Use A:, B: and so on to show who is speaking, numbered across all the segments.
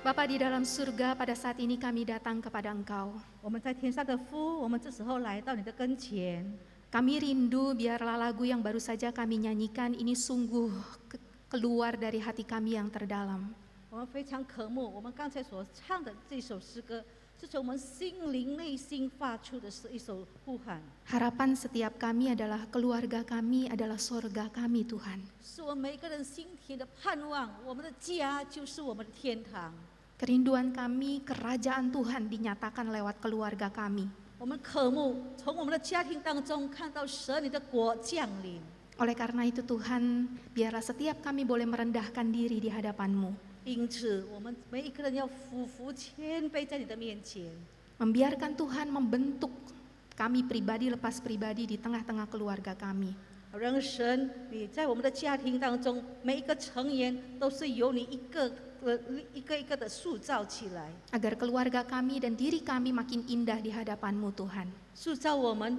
A: Bapa di dalam surga, pada saat ini kami datang kepada Engkau.
B: 我们在天上的父，我们这时候来到你的跟前，
A: Kami rindu biarlah lagu yang baru saja kami nyanyikan ini sungguh keluar dari hati kami yang terdalam.
B: 我们非常渴慕我们刚才所唱的这首诗歌，是从我们心灵内心发出的是一首呼喊，
A: Harapan setiap kami adalah keluarga kami adalah sorga kami Tuhan.
B: 是我们每个人心田的盼望。我们的家就是我们的天堂。
A: Kerinduan kami, kerajaan Tuhan dinyatakan lewat keluarga kami.
B: 我们渴慕从我们的家庭当中看到神你的国降临。
A: Oleh karena itu Tuhan, biarlah setiap kami boleh merendahkan diri di hadapan-Mu.
B: 因此，我们每一个人要俯伏谦卑在你的面前，
A: Membiarkan Tuhan membentuk kami pribadi lepas pribadi di tengah-tengah keluarga kami.
B: 让神你在我们的家庭当中，每一个成员都是由你一个一个的塑造起来，
A: Agar keluarga kami dan diri kami makin indah di hadapan-Mu Tuhan.
B: 塑造我们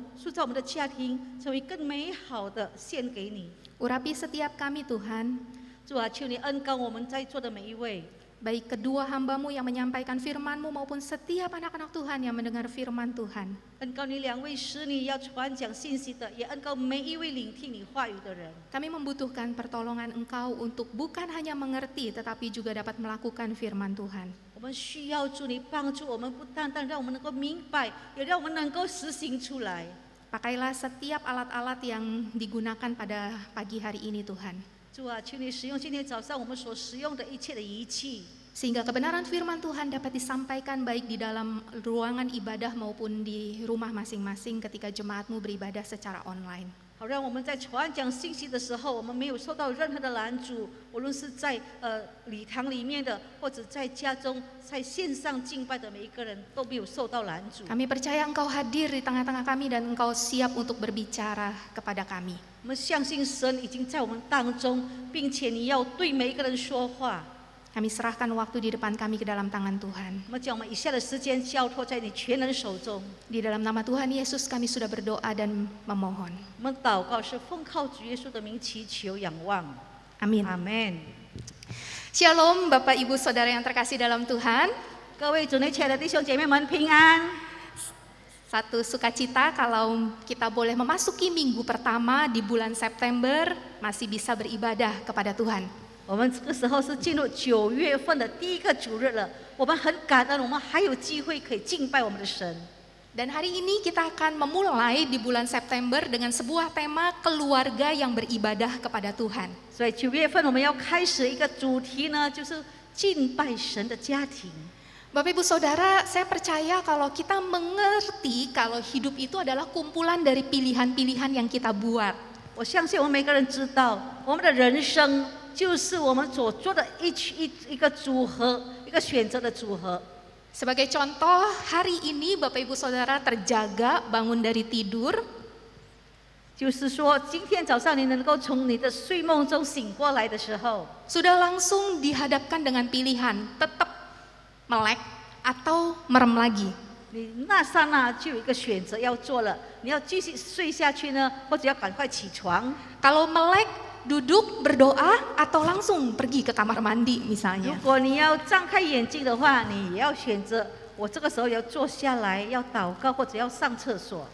B: 的家庭成为更美好的，献给你。
A: Urapi setiap kami Tuhan,
B: 主啊，求你恩膏我们在座的每一位，
A: baik kedua hamba-Mu yang menyampaikan firman-Mu maupun setiap anak-anak Tuhan yang mendengar firman Tuhan.
B: 恩膏你两位使你要传讲信息的，也恩膏每一位聆听你话语的人。
A: Kami membutuhkan pertolongan Engkau untuk bukan hanya mengerti tetapi juga dapat melakukan firman Tuhan.
B: 我们需要主你帮助我们，不单单让我们能够明白，也让我们能够实行出来。
A: Pakailah setiap alat-alat yang digunakan pada pagi hari ini Tuhan.
B: 主啊，求你使用今天早上我们所使用的一切的仪器，
A: Sehingga kebenaran firman Tuhan dapat disampaikan baik di dalam ruangan ibadah maupun di rumah masing-masing ketika jemaat-Mu beribadah secara online.
B: 好让我们在传讲信息的时候，我们没有受到任何的拦阻，无论是在礼堂里面的，或者在家中在线上敬拜的每一个人都没有受到拦阻。
A: Kami percaya Engkau hadir di tengah-tengah kami dan Engkau siap untuk berbicara kepada kami.
B: 我们相信神已经在我们当中，并且你要对每一个人说话。
A: Kami serahkan waktu di depan kami ke dalam tangan Tuhan.
B: 我们将我们以下的时间交托在你全能手中。
A: Di dalam nama Tuhan Yesus kami sudah berdoa dan memohon.
B: 我们祷告是奉靠主耶稣的名祈求仰望。
A: Amin.
B: 阿门。
A: Shalom Bapak Ibu Saudara yang terkasih dalam Tuhan.
B: 各位主内亲爱的弟兄姐妹们平安。
A: Satu sukacita kalau kita boleh memasuki minggu pertama di bulan September masih bisa beribadah kepada Tuhan.
B: 我们这个时候是进入9月份的第一个主日了，我们很感恩，我们还有机会可以敬拜我们的神。
A: Dan hari ini kita akan memulai di bulan September dengan sebuah tema keluarga yang beribadah kepada Tuhan.
B: 所以9月份我们要开始一个主题呢，就是敬拜神的家庭。
A: Bapak Ibu Saudara, saya percaya kalau kita mengerti kalau hidup itu adalah kumpulan dari pilihan-pilihan yang kita buat.
B: 我相信我们每个人知道，我们的人生就是我们所做的一个组合，一个选择的组合。
A: Sebagai contoh, hari ini Bapak Ibu Saudara terjaga bangun dari tidur,
B: 就是说，今天早上你能够从你的睡梦中醒过来的时候，
A: sudah langsung dihadapkan dengan pilihan tetap melek atau merem lagi.
B: 你那刹那就有一个选择要做了，你要继续睡下去呢，或者要赶快起床。
A: Kalau melek, duduk berdoa atau langsung pergi ke kamar mandi
B: 如
A: misalnya.
B: 果你要张开眼睛的话，你也要选择，我这个时候要坐下来，要祷告，或者要上厕所。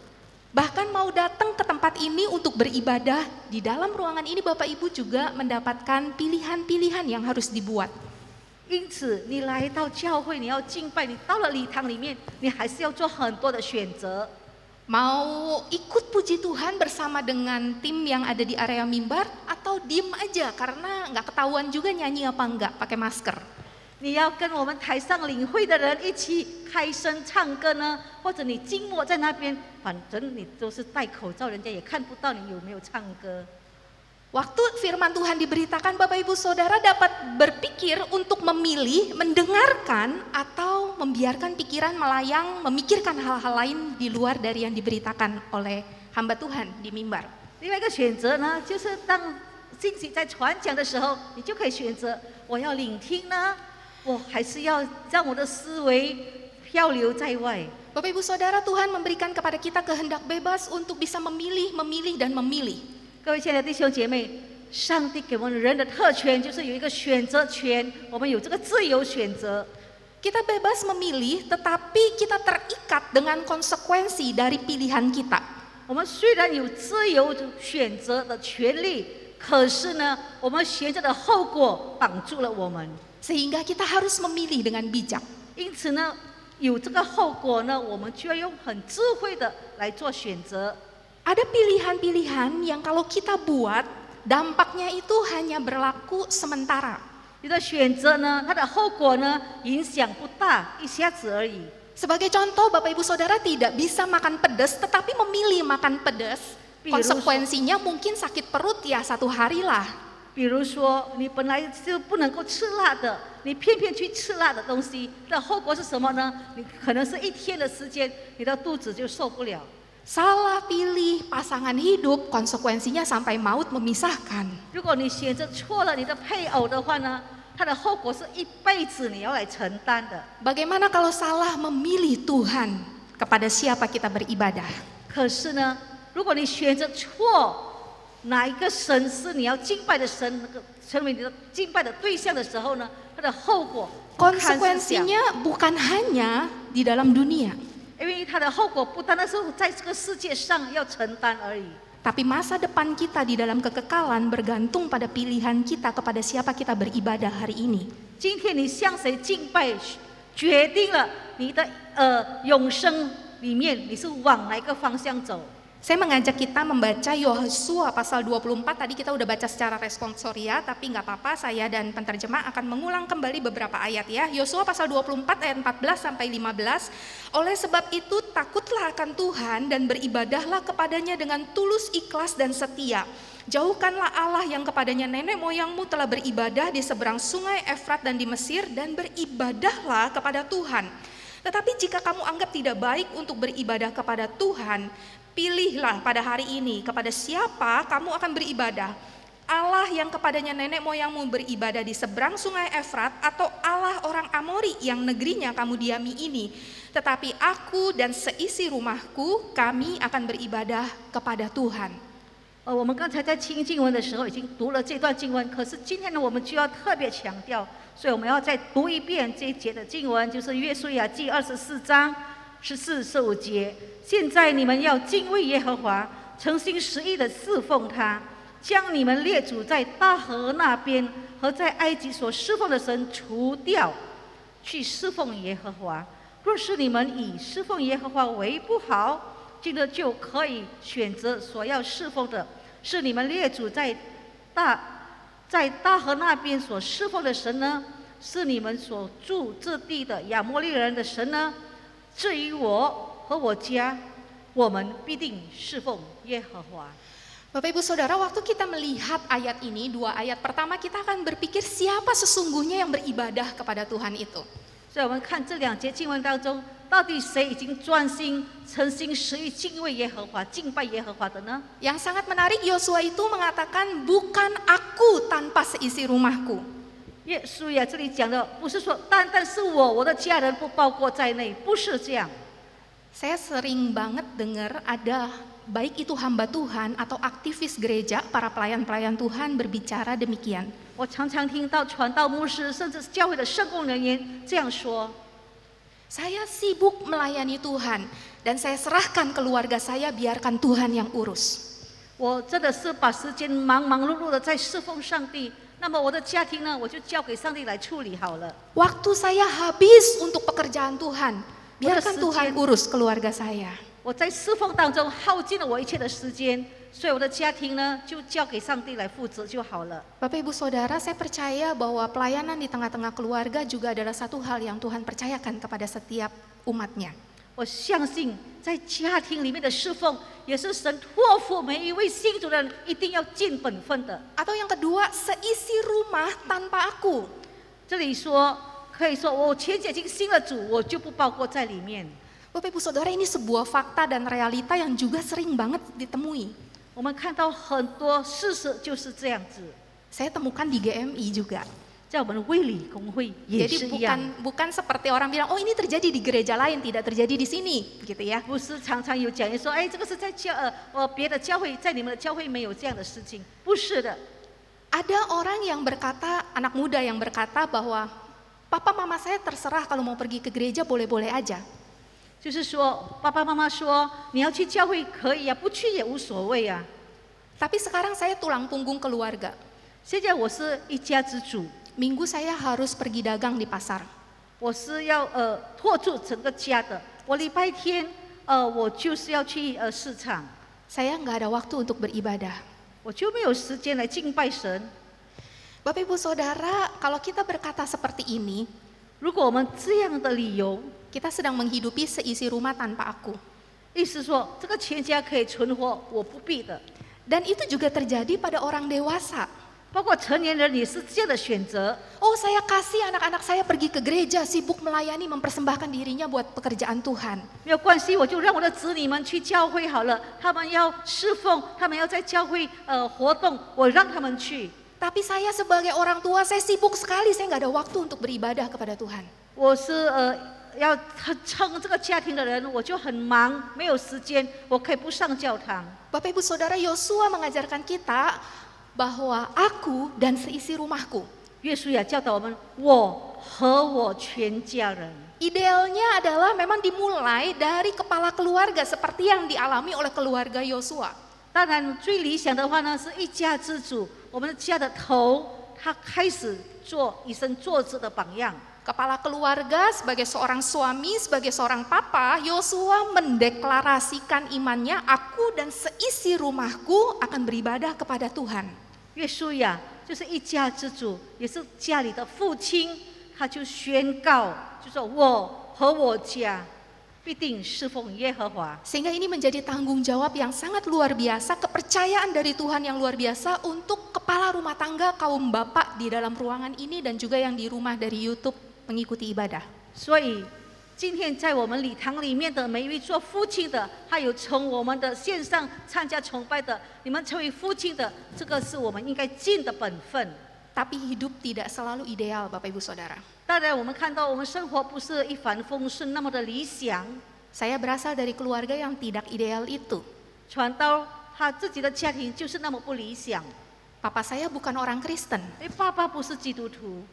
A: Bahkan mau datang ke tempat ini untuk beribadah, di dalam ruangan ini Bapak Ibu juga mendapatkan pilihan-pilihan yang harus dibuat.
B: 因此，你来到教会，你要敬拜，你到了礼堂里面，你还是要做很多的选择。
A: Mau ikut puji Tuhan bersama dengan tim yang ada di area mimbar atau diem aja karena nggak ketahuan juga nyanyi apa enggak pakai masker.
B: 你要跟我们台上领会的人一起开声唱歌呢，或者你静默在那边，反正你都是戴口罩，人家也看不到你有没有唱歌。
A: Waktu firman Tuhan diberitakan, Bapak Ibu Saudara dapat berpikir untuk memilih, mendengarkan atau membiarkan pikiran melayang, memikirkan hal-hal lain di luar dari yang diberitakan oleh hamba Tuhan di mimbar.
B: 另外一个选择呢，就是当信息在传讲的时候，你就可以选择我要聆听呢，我还是要让我的思维漂流在外。
A: Bapak Ibu Saudara, Tuhan memberikan kepada kita kehendak bebas untuk bisa memilih, memilih, dan memilih.
B: 各位亲爱的弟兄姐妹，上帝给我们人的特权就是有一个选择权，我们有这个自由选择。
A: Kita bebas memilih, tetapi kita terikat dengan konsekuensi dari pilihan kita.
B: 我们虽然有自由选择的权利，可是呢，我们选择的后果绑住了我们。
A: Sehingga kita harus memilih dengan bijak.
B: 因此呢，有这个后果呢，我们就要用很智慧的来做选择。
A: Ada pilihan-pilihan yang kalau kita buat, dampaknya itu hanya berlaku sementara.
B: 有的选择呢，它的后果呢，影响不大，一下子而已。
A: Sebagai contoh, Bapak Ibu Saudara tidak bisa makan pedas, tetapi memilih makan pedas. Konsekuensinya mungkin sakit perut ya 1 hari lah.
B: 比如说，你本来就不能够吃辣的，你偏偏去吃辣的东西，那后果是什么呢？你可能是1天的时间，你的肚子就受不了。
A: Salah pilih pasangan hidup, konsekuensinya sampai maut memisahkan.
B: 如果你选择错了你的配偶的话呢，它的后果是一辈子你要来承担的。
A: Bagaimana kalau salah memilih Tuhan kepada siapa kita beribadah?
B: 可是呢，如果你选择错，哪一个神是你要敬拜的神，那个成为你的敬拜的对象的时候呢，它的后果不堪设想。
A: Konsekuensinya bukan hanya di dalam dunia,
B: 因为它的后果不单单是在这个世界上要承担而已。
A: tapi masa depan kita di dalam kekekalan bergantung pada pilihan kita kepada siapa kita beribadah hari ini.
B: 今天你向谁敬拜，决定了你的永生里面你是往哪一个方向走。
A: Saya mengajak kita membaca Yosua pasal 24, tadi kita udah baca secara responsoria, tapi nggak apa-apa, saya dan penterjemah akan mengulang kembali beberapa ayat ya. Yosua pasal 24 ayat 14 sampai 15. Oleh sebab itu takutlah akan Tuhan dan beribadahlah kepadanya dengan tulus, ikhlas dan setia. Jauhkanlah Allah yang kepadanya nenek moyangmu telah beribadah di seberang sungai Efrat dan di Mesir, dan beribadahlah kepada Tuhan. Tetapi jika kamu anggap tidak baik untuk beribadah kepada Tuhan, pilihlah pada hari ini kepada siapa kamu akan beribadah. Allah yang kepadanya nenek moyangmu beribadah di seberang sungai Efrat, atau Allah orang Amori yang negerinya kamu diami ini. Tetapi aku dan seisi rumahku, kami akan beribadah kepada Tuhan.
B: 我们刚才在听经文的时候已经读了这段经文，可是今天呢，我们就要特别强调，所以我们要再读一遍这一节的经文，就是约书亚记24章14、15节。现在你们要敬畏耶和华，诚心实意的侍奉他，将你们列祖在大河那边和在埃及所侍奉的神除掉，去侍奉耶和华。若是你们以侍奉耶和华为不好，这个就可以选择所要侍奉的，是你们列祖在大河那边所侍奉的神呢，是你们所住这地的亚摩利人的神呢？至于我和我家，我们必定侍奉耶和华。
A: Bapak Ibu Saudara, waktu kita melihat ayat ini, 2 ayat pertama, kita akan berpikir siapa sesungguhnya yang beribadah kepada Tuhan itu.
B: 所以我们看这2节经文当中，到底谁已经专心、诚心实意敬畏耶和华、敬拜耶和华的呢？
A: Yang sangat menarik, Yosua itu mengatakan bukan aku tanpa seisi rumahku.
B: 耶稣呀，这里讲的不是说单单是我的家人不包括在内，不是这样。
A: Saya sering banget dengar ada baik itu hamba Tuhan atau aktivis gereja, para pelayan-pelayan Tuhan berbicara demikian.
B: 我常常听到传道牧师，甚至是教会的圣工人员这样说。
A: Saya sibuk melayani Tuhan dan saya serahkan keluarga saya, biarkan Tuhan yang urus.
B: 我真的是把时间忙忙碌碌的在侍奉上帝，那么我的家庭呢，我就交给上帝来处理好了。
A: Waktu saya habis untuk pekerjaan Tuhan, biarkan
B: Udah
A: Tuhan
B: sejen.
A: urus keluarga saya.
B: 我在侍奉当中耗尽了我一切的时间，所以我的家庭呢，就交给上帝来负责就好了。
A: Bapak Ibu Saudara, saya percaya bahwa pelayanan di tengah-tengah keluarga juga adalah satu hal yang Tuhan percayakan kepada setiap umatnya.
B: 我相信在家庭里面的侍奉，也是神托付每一位信主的人一定要尽本分的。
A: Atau yang kedua, seisi rumah tanpa aku.
B: 这里说可以说我前已经信了主，我就不包括在里面。
A: Bapak Ibu Saudara, ini sebuah fakta dan realita yang juga sering banget ditemui.
B: 我们看到很多事实就是这样子，
A: Saya temukan di GMI juga.
B: 在我们的卫理公会也
A: Jadi
B: 是一样。
A: bukan seperti orang bilang, oh ini terjadi di gereja lain, tidak terjadi di sini, gitu ya.
B: 不是常常有讲员说，哎，这个是在别的教会，在你们的教会没有这样的事情，不是的。
A: Ada orang yang berkata, anak muda yang berkata bahwa Papa mama saya terserah kalau mau pergi ke gereja boleh-boleh aja.
B: 就是说，爸爸妈妈说你要去教会可以啊，不去也无所谓啊。
A: Tapi sekarang saya tulang punggung keluarga.
B: 现在我是一家之主，
A: Minggu saya harus pergi dagang di pasar.
B: 我是要托住整个家的。我礼拜天我就是要去市场，
A: Saya nggak ada waktu untuk beribadah.
B: 我就没有时间来敬拜神。
A: Bapak Ibu Saudara, kalau kita berkata seperti ini,
B: 如果我们这样的理由，
A: kita sedang menghidupi seisi rumah tanpa aku.
B: 意思说这个全家可以存活，我不必的。
A: Dan itu juga terjadi pada orang dewasa.
B: 包括成年人也是这样的选择。
A: Oh, saya kasih anak-anak saya pergi ke gereja, sibuk melayani, mempersembahkan dirinya buat pekerjaan Tuhan.
B: 没有关系，我就让我的子女们去教会好了，他们要侍奉，他们要在教会活动，我让他们去。
A: Tapi saya sebagai orang tua, saya sibuk sekali, saya nggak ada waktu untuk beribadah kepada Tuhan.
B: 我是要撑这个家庭的人，我就很忙，没有时间，我可以不上教堂。
A: Bapak Ibu Saudara, Yosua mengajarkan kita bahwa aku dan seisi rumahku.
B: 约书亚教导我们，我和我全家人。
A: Idealnya adalah memang dimulai dari kepala keluarga seperti yang dialami oleh keluarga Yosua.
B: 当然，最理想的话呢，是一家之主，我们的家的头，他开始做以身作则的榜样。
A: Kepala keluarga sebagai seorang suami, sebagai seorang papa, Yosua mendeklarasikan imannya, aku dan seisi rumahku akan beribadah kepada Tuhan.
B: 约书亚就是一家之主，也是家里的父亲，他就宣告，就说我和我家必定侍奉耶和华。
A: Sehingga ini menjadi tanggung jawab yang sangat luar biasa, kepercayaan dari Tuhan yang luar biasa untuk kepala rumah tangga kaum bapak di dalam ruangan ini dan juga yang di rumah dari YouTube mengikuti ibadah.
B: 所以，今天在我们礼堂里面的每一位做父亲的，还有从我们的线上参加崇拜的，你们成为父亲的，这个是我们应该尽的本分。
A: Tapi hidup tidak selalu ideal, Bapak Ibu Saudara.
B: 当然，我们看到我们生活不是一帆风顺，那么的理想。
A: Saya berasal dari keluarga yang tidak ideal itu.
B: 传到他自己的家庭就是那么不理想。
A: Papa saya bukan orang Kristen,
B: 因为爸爸不是基督徒，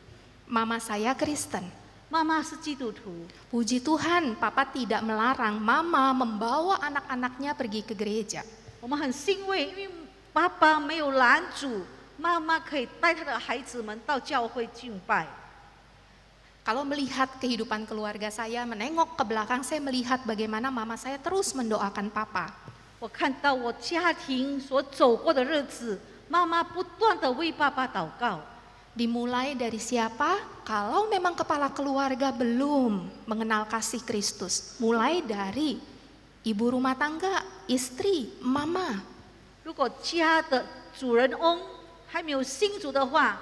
A: mama saya Kristen.
B: 妈妈是基督徒。
A: Puji Tuhan, Papa tidak melarang mama membawa anak-anaknya pergi ke gereja.
B: 我们很欣慰，因为爸爸没有拦阻，妈妈可以带他的孩子们到教会敬拜。
A: Kalau melihat kehidupan keluarga saya, menengok ke belakang, saya melihat bagaimana mama saya terus mendoakan Papa.
B: 我看到我家庭所走过的日子，妈妈不断的为爸爸祷告。
A: Dimulai dari siapa? Kalau memang kepala keluarga belum mengenal kasih Kristus, mulai dari ibu rumah tangga, istri, mama.
B: 如果家的主人翁还没有信主的话，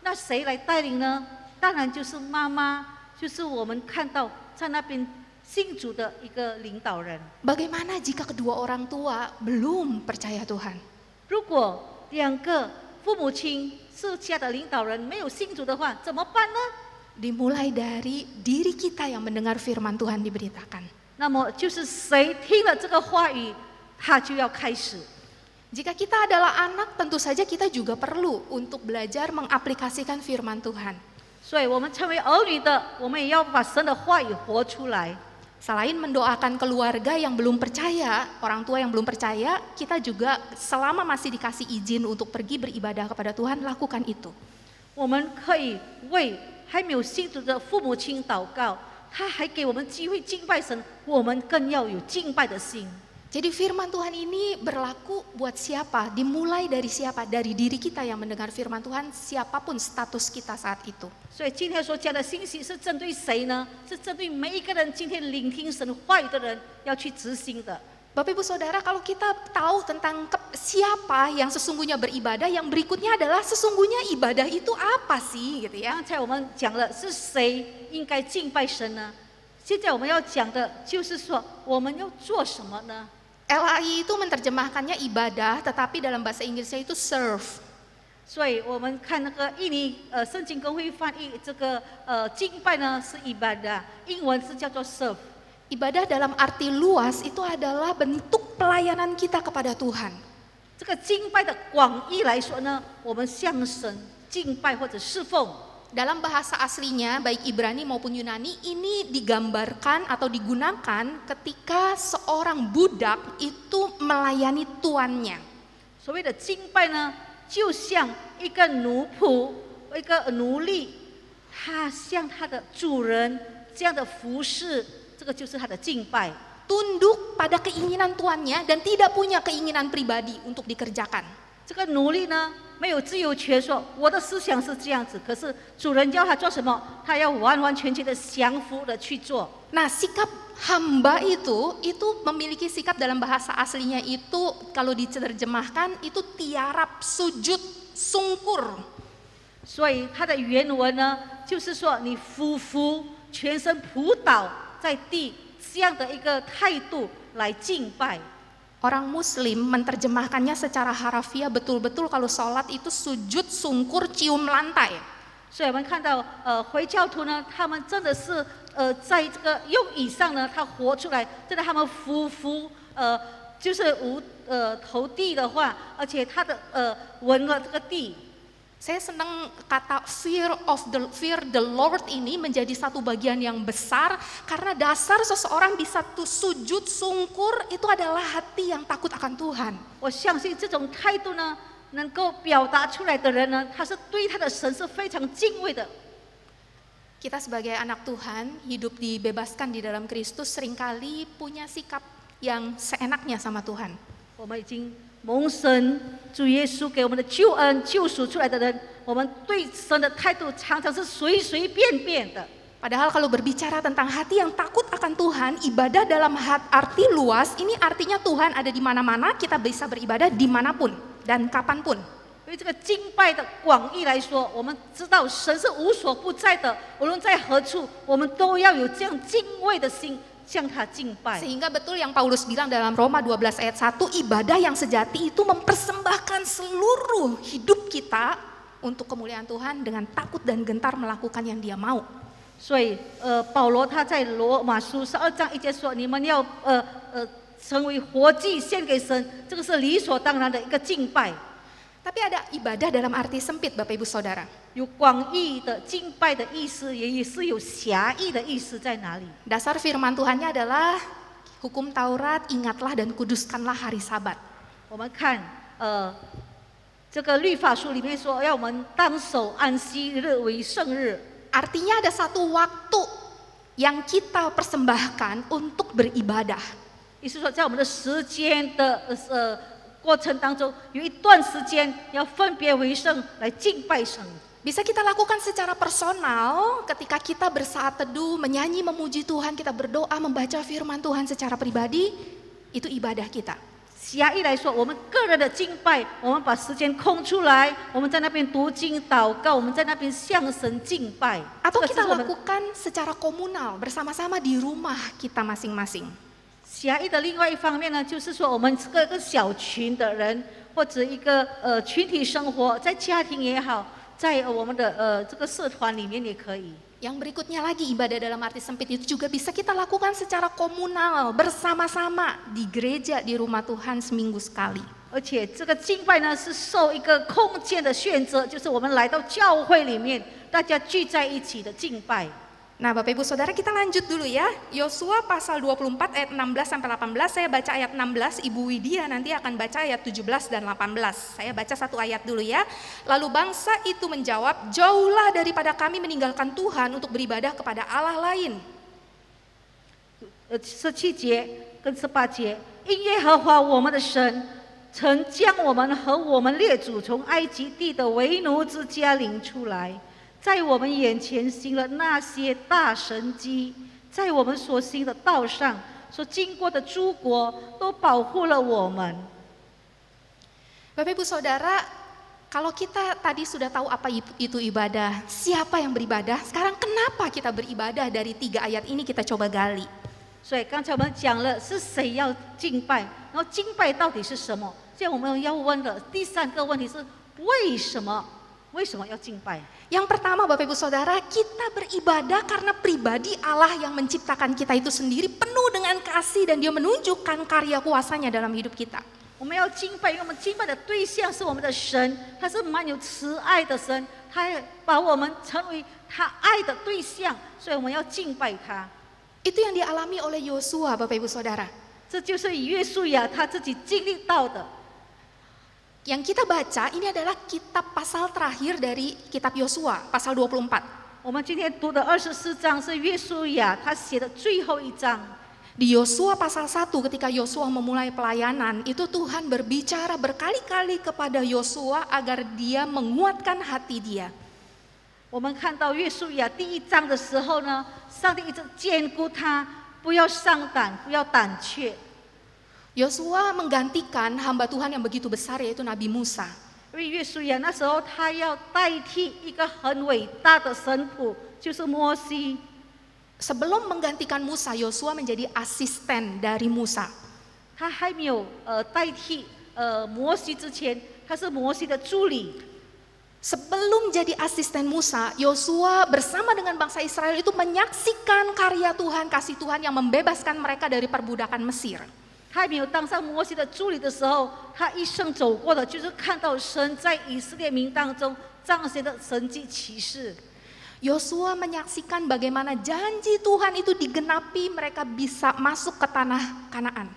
B: 那谁来带领呢？当然就是妈妈，就是我们看到在那边信主的一个领导人。
A: Bagaimana jika kedua orang tua belum percaya Tuhan?
B: 如果两个父母亲是家的领导人没有信主的话，怎么办呢？
A: Dimulai dari diri kita yang mendengar firman Tuhan diberitakan.
B: 那么就是谁听了这个话语，他就要开始。
A: Jika kita adalah anak, tentu saja kita juga perlu untuk belajar mengaplikasikan firman Tuhan.
B: 所以我们成为儿女的，我们也要把神的话语活出来。
A: Selain mendoakan keluarga yang belum percaya, orang tua yang belum percaya, kita juga selama masih dikasih izin untuk pergi beribadah kepada Tuhan, lakukan itu.
B: 我们可以为还没有信主的父母亲祷告，他还给我们机会敬拜神，我们更要有敬拜的心。
A: Jadi firman Tuhan ini berlaku buat siapa? Dimulai dari siapa? Dari diri kita yang mendengar firman Tuhan, siapapun status kita saat itu.
B: 所以今天所讲的信息是针对谁呢？是针对每一个人今天聆听神话语的人要去执行的。
A: Bapak Ibu Saudara, kalau kita tahu tentang siapa yang sesungguhnya beribadah, yang berikutnya adalah sesungguhnya ibadah itu apa sih gitu ya.
B: 刚才我们讲了是谁应该敬拜神呢？现在我们要讲的就是说我们要做什么呢？
A: LAI itu menerjemahkannya ibadah, tetapi dalam bahasa Inggrisnya itu serve.
B: 所以我们看那个印尼圣经公会翻译这个敬拜呢是 ibadah， 英文是叫做 serve。
A: Ibadah dalam arti luas itu adalah bentuk pelayanan kita kepada Tuhan.
B: 这个敬拜的广义来说呢，我们向神敬拜或者侍奉。
A: Dalam bahasa aslinya, baik Ibrani maupun Yunani, ini digambarkan atau digunakan ketika seorang budak itu melayani tuannya.
B: 所谓的敬拜呢，就像一个奴仆、一个奴隶，他向他的主人这样的服侍，这个就是他的敬拜。
A: Tunduk pada keinginan tuannya dan tidak punya keinginan pribadi untuk dikerjakan.
B: 这个奴隶呢，没有自由权说我的思想是这样子，可是主人要他做什么，他要完完全全的降服的去做。
A: Nah, sikap hamba itu memiliki sikap dalam bahasa aslinya itu kalau diterjemahkan itu tiarap, sujud, sungkur.
B: 所以它的原文呢，就是说你俯伏，全身扑倒在地这样的一个态度来敬拜。
A: Orang Muslim menerjemahkannya secara harafiah betul-betul kalau sholat itu sujud, sungkur, cium lantai.
B: 所以我们看到，回教徒呢，他们真的是，在这个用椅上呢，他活出来，真的他们匍匐，就是头地的话，而且他的闻了这个地。
A: Saya senang kata fear the Lord ini menjadi satu bagian yang besar karena dasar seseorang bisa sujud sungkur itu adalah hati yang takut akan Tuhan.
B: 我相信这种态度呢，能够表达出来的人呢，他是对他的神是非常敬畏的。
A: Kita sebagai anak Tuhan hidup dibebaskan di dalam Kristus seringkali punya sikap yang seenaknya sama Tuhan.
B: 我们已经蒙神主耶稣给我们的救恩救赎出来的人，我们对神的态度常常是随随便便的。
A: Padahal kalau berbicara tentang hati yang takut akan Tuhan, ibadah dalam arti luas, ini artinya Tuhan ada di mana-mana, kita bisa beribadah dimanapun dan kapanpun.
B: 因为这个敬拜的广义来说，我们知道神是无所不在的，无论在何处，我们都要有这样敬畏的心，向他敬拜。
A: Sehingga betul yang Paulus bilang dalam Roma 12 ayat 1, ibadah yang sejati itu mempersembahkan seluruh hidup kita untuk kemuliaan Tuhan dengan takut dan gentar melakukan yang Dia mau.
B: 所以，保罗他在罗马书12章1节说：“你们要成为活祭献给神，这个是理所当然的一个敬拜。”
A: Tapi ada ibadah dalam arti sempit, Bapak Ibu Saudara.
B: 有广义的敬拜的意思，也是有狭义的意思在哪里？
A: Dasar firman Tuhannya adalah hukum Taurat, ingatlah dan kuduskanlah hari Sabat.
B: 我们看，这个律法书里面说，要我们当守安息日为圣日。
A: Artinya ada satu waktu yang kita persembahkan untuk beribadah.
B: 意思说，在我们的时间的过程当中，有一段时间要分别为圣来敬拜神。
A: Bisa kita lakukan secara personal ketika kita bersaat teduh, menyanyi, memuji Tuhan, kita berdoa, membaca firman Tuhan secara pribadi, itu ibadah kita.
B: 狭义来说，我们个人的敬拜，我们把时间空出来，我们在那边读经祷告，我们在那边向神敬拜。
A: Atau
B: 这个是
A: kita
B: 我们
A: lakukan secara komunal, bersama-sama di rumah kita masing-masing.
B: 狭义的另外一方面呢，就是说我们这个小群的人，或者一个群体生活，在家庭也好，在我们的这个社团里面也可以。
A: Yang berikutnya lagi ibadah dalam arti sempit itu juga bisa kita lakukan secara komunal, bersama-sama di gereja, di rumah Tuhan seminggu sekali.
B: 而且这个敬拜呢，是受一个空间的选择，就是我们来到教会里面，大家聚在一起的敬拜。
A: Nah, Bapak Ibu Saudara, kita lanjut dulu ya. Yosua pasal 24 ayat 16 sampai 18. Saya baca ayat 16, Ibu Widya nanti akan baca ayat 17 dan 18. Saya baca satu ayat dulu ya. Lalu bangsa itu menjawab, "Jauhlah daripada kami meninggalkan Tuhan untuk beribadah kepada Allah lain."
B: 17节跟18节，因耶和华我们的神曾将我们和我们列祖从埃及地的为奴之家领出来。 在我们眼前行了那些大神迹，在我们所行的道上所经过的诸国，都保护了我们。
A: Bapak Ibu Saudara, kalau kita tadi sudah tahu apa itu ibadah, siapa yang beribadah, sekarang kenapa kita beribadah dari 3 ayat ini kita coba gali.
B: 所以刚才我们讲了是谁要敬拜，然后敬拜到底是什么？现在我们要问的第3个问题是为什么？为什么要敬拜？
A: Yang pertama Bapak Ibu Saudara, kita beribadah karena pribadi Allah yang menciptakan kita itu sendiri penuh dengan kasih dan Dia menunjukkan karya kuasanya dalam hidup kita.
B: 我我们要敬拜，因为我们敬拜的对象是我们的神，他是满有慈爱的神，他把我们成为他爱的对象，所以我们要敬拜他。
A: Itu yang dialami oleh Yosua, Bapak Ibu Saudara.
B: 这就是以约书亚他自己经历到的。
A: Yang kita baca ini adalah kitab pasal terakhir dari kitab Yosua, pasal 24.
B: 我们今天读的24章是约书亚他写的最后一章。
A: Di Yosua pasal 1 ketika Yosua memulai pelayanan, itu Tuhan berbicara berkali-kali kepada Yosua agar dia menguatkan hati dia.
B: 我们看到约书亚第1章的时候呢，上帝一直坚固他，不要上胆，不要胆怯。
A: Yosua menggantikan hamba Tuhan yang begitu besar yaitu Nabi Musa.
B: 因为约书亚那时候他要代替一个很伟大的神仆，就是摩西。
A: Sebelum menggantikan Musa, Yosua menjadi asisten dari Musa.
B: 他还没有代替摩西之前，他是摩西的助理。
A: Sebelum jadi asisten Musa, Yosua bersama dengan bangsa Israel itu menyaksikan karya Tuhan, kasih Tuhan yang membebaskan mereka dari perbudakan Mesir.
B: 他还没有当上摩西的助理的时候，他一生走过的就是看到神在以色列民当中彰显的神迹奇事。
A: Yosua menyaksikan bagaimana janji Tuhan itu digenapi, mereka bisa masuk ke tanah Kanaan.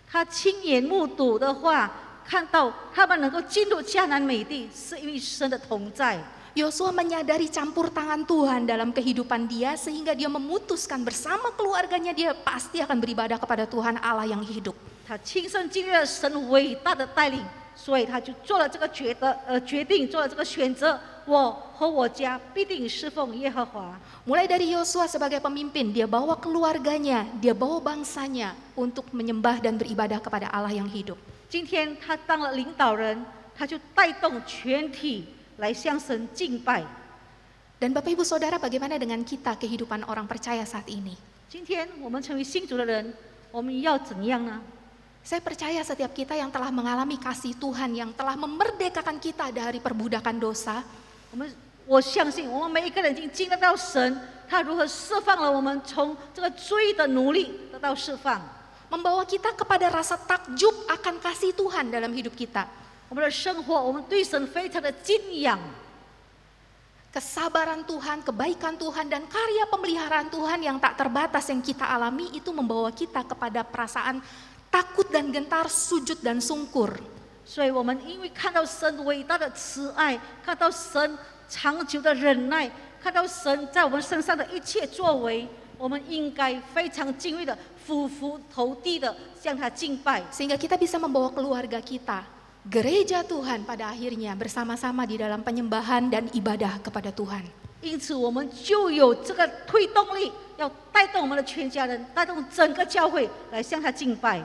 B: 他亲眼目睹的话，看到他们能够进入迦南美地，是因为神的同在。
A: Yosua menyadari campur tangan Tuhan dalam kehidupan dia sehingga dia memutuskan bersama keluarganya dia pasti akan beribadah kepada Tuhan Allah yang hidup.
B: 他亲身经历了神伟大的带领，所以他就做了这个决定，做了这个选择。我和我家必定侍奉耶和华。
A: Mulai dari Yosua sebagai pemimpin, dia bawa keluarganya, dia bawa bangsanya untuk menyembah dan beribadah kepada Allah yang hidup.
B: 今天他当了领导人，他就带动全体来向神敬拜。
A: Dan Bapak Ibu Saudara, bagaimana dengan kita kehidupan orang percaya saat ini?
B: 今天我们成为信主的人，我们要怎样呢？
A: Saya percaya setiap kita yang telah mengalami kasih Tuhan, yang telah memerdekakan kita dari perbudakan dosa,
B: 我相信我们每一个人已经经历到神，他如何释放了我们从这个罪的奴隶得到释放。
A: membawa kita kepada rasa takjub akan kasih Tuhan dalam hidup kita.
B: 我们的生活，我们对神非常的敬仰。
A: Kesabaran Tuhan, kebaikan Tuhan, dan karya pemeliharaan Tuhan yang tak terbatas yang kita alami itu membawa kita kepada perasaan takut dan gentar, sujud dan sungkur.
B: 所以我们因为看到神伟大的慈爱，看到神长久的忍耐，看到神在我们身上的一切作为，我们应该非常敬畏的俯伏头地的向他敬拜。
A: Sehingga kita bisa membawa keluarga kita, gereja Tuhan pada akhirnya bersama-sama di dalam penyembahan dan ibadah kepada Tuhan.
B: 因此，我们就有这个推动力，要带动我们的全家人，带动整个教会来向他敬拜。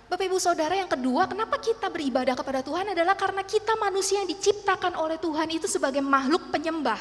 A: Bapak Ibu Saudara, yang kedua, kenapa kita beribadah kepada Tuhan adalah karena kita manusia yang diciptakan oleh Tuhan itu sebagai makhluk penyembah.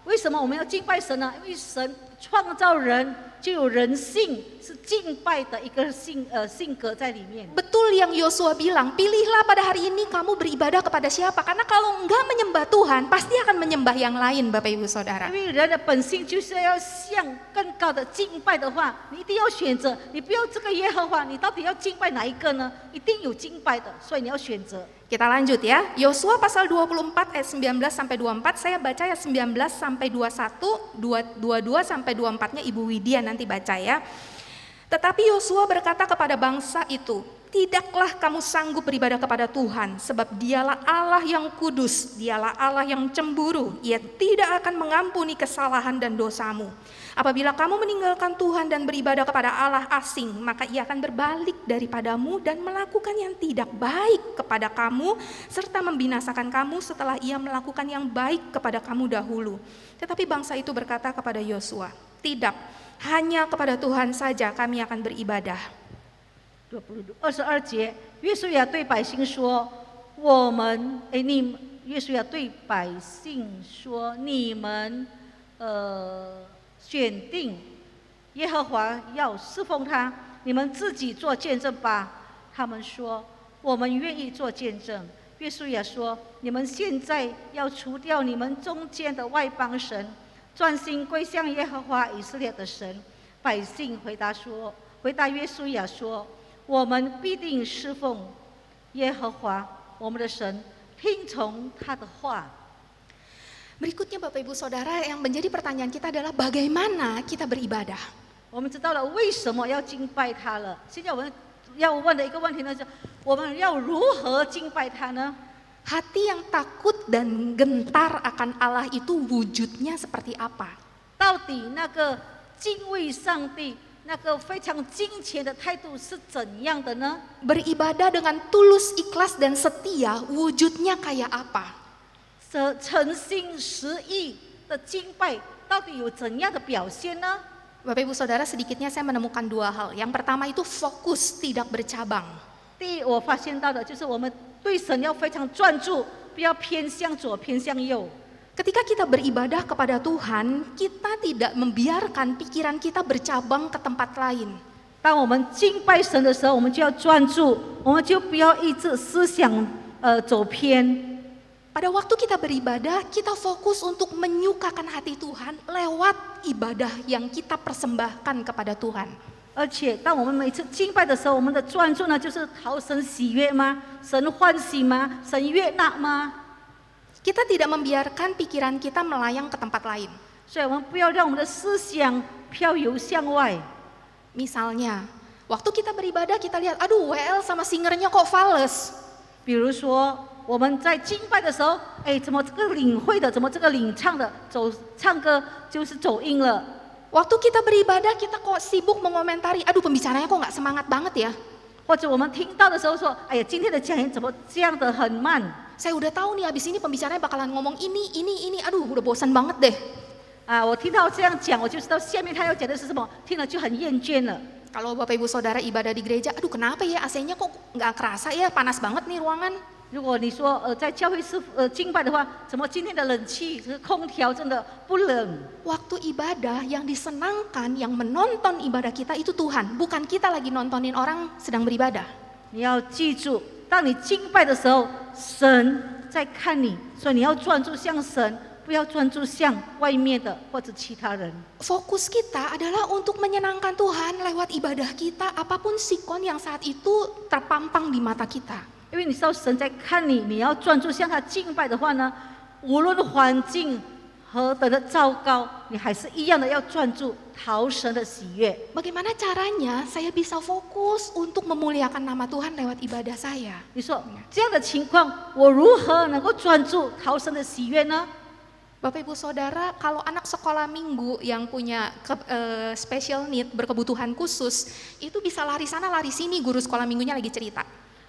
B: 为什么我们要敬拜神呢？因为神创造人就有人性，是敬拜的一个性格在里面。
A: Betul yang Yosua bilang, pilihlah pada hari ini kamu beribadah kepada siapa. Karena kalau enggak menyembah Tuhan, pasti akan menyembah yang lain, Bapak Ibu Saudara.
B: 因为人的本性就是要向更高的敬拜的话，你一定要选择，你不要这个耶和华，你到底要敬拜哪一个呢？一定有敬拜的，所以你要选择。
A: Kita lanjut ya, Yosua pasal 24 ayat 19 sampai 24, saya baca ya 19 sampai 21, 22 sampai 24-nya Ibu Widya nanti baca ya. Tetapi Yosua berkata kepada bangsa itu, tidaklah kamu sanggup beribadah kepada Tuhan, sebab dialah Allah yang kudus, dialah Allah yang cemburu, ia tidak akan mengampuni kesalahan dan dosamu. Apabila kamu meninggalkan Tuhan dan beribadah kepada Allah asing, maka ia akan berbalik daripadamu dan melakukan yang tidak baik kepada kamu, serta membinasakan kamu setelah ia melakukan yang baik kepada kamu dahulu. Tetapi bangsa itu berkata kepada Yosua, tidak, hanya kepada Tuhan saja kami akan beribadah.
B: 22节，约书亚对百姓说：“约书亚对百姓说，你们选定耶和华要侍奉他，你们自己做见证吧。”他们说：“我们愿意做见证。”约书亚说：“你们现在要除掉你们中间的外邦神，专心归向耶和华以色列的神。”百姓回答约书亚说：“我们必定侍奉耶和华我们的神，听从他的话。
A: Berikutnya Bapak Ibu Saudara, yang menjadi pertanyaan kita adalah bagaimana kita beribadah.
B: 我们知道了为什么要敬拜他了。现在我们要问的一个问题呢，是我们要如何敬拜他呢？
A: Hati yang takut dan gentar akan Allah itu wujudnya seperti apa?
B: 到底那个敬畏上帝、那个非常金钱的态度是怎样的呢？
A: Beribadah dengan tulus, ikhlas, dan setia, wujudnya kayak apa?
B: 诚心实意的敬拜，到底有怎样的表现呢？
A: Bapak Ibu Saudara, sedikitnya saya menemukan dua hal. Yang pertama itu fokus, tidak bercabang.
B: 第一，我发现到的就是我们对神要非常专注，不要偏向左、偏向右。
A: Ketika kita beribadah kepada Tuhan, kita tidak membiarkan pikiran kita bercabang ke tempat lain.
B: 当我们敬拜神的时候，我们就要专注，我们就不要一直思想走偏。
A: Pada waktu kita beribadah, kita fokus untuk menyukakan hati Tuhan lewat ibadah yang kita persembahkan kepada Tuhan.
B: 而且，当我们每次敬拜的时候，我们的专注呢，就是讨神喜悦吗？神欢喜吗？神悦纳吗？
A: Kita tidak membiarkan pikiran kita melayang ke tempat lain.
B: 所以，我们不要让我们的思想漂游向外。
A: Misalnya, waktu kita beribadah kita lihat, aduh WL sama singernya kok fales.
B: 比如说，我们在敬拜的时候，哎，怎么这个领会的，怎么这个领唱的唱歌就是走音了？
A: Waktu kita beribadah kita kok sibuk mengomentari, aduh pembicaranya kok nggak semangat banget ya.
B: 或者我们听到的时候说，哎呀，今天的讲员怎么这样的很慢？
A: Saya udah tahu nih abis ini pembicaranya bakalan ngomong ini, aduh udah bosan banget deh.
B: 啊，我听到这样讲，我就知道下面他要讲的是什么，听了就很厌倦了。
A: Kalau Bapak Ibu Saudara ibadah di gereja, aduh kenapa ya AC-nya kok nggak kerasa ya, panas banget nih ruangan.
B: 如果你说在教会是敬拜的话，怎么今天的冷气这个空调真的不冷？
A: Waktu ibadah yang disenangkan, yang menonton ibadah kita itu Tuhan, bukan kita lagi nontonin orang sedang beribadah.
B: 你要记住，当你敬拜的时候，神在看你，所以你要专注向神，不要专注向外面的或者其他人。
A: Fokus kita adalah untuk menyenangkan Tuhan lewat ibadah kita, apapun sikon yang saat itu terpampang di mata kita.
B: 因为你知道神在看你，你要专注向他敬拜的话呢，无论环境何等的糟糕，你还是一样的要专注讨神的喜悦。
A: Bagaimana caranya saya bisa fokus untuk memuliakan nama Tuhan lewat ibadah saya?
B: 你说这样的情况，我如何能够专注讨神的喜悦呢？
A: Bapak Ibu Saudara, kalau anak sekolah minggu yang punya special need, berkebutuhan khusus, itu bisa lari sana lari sini, guru sekolah minggunya lagi cerita.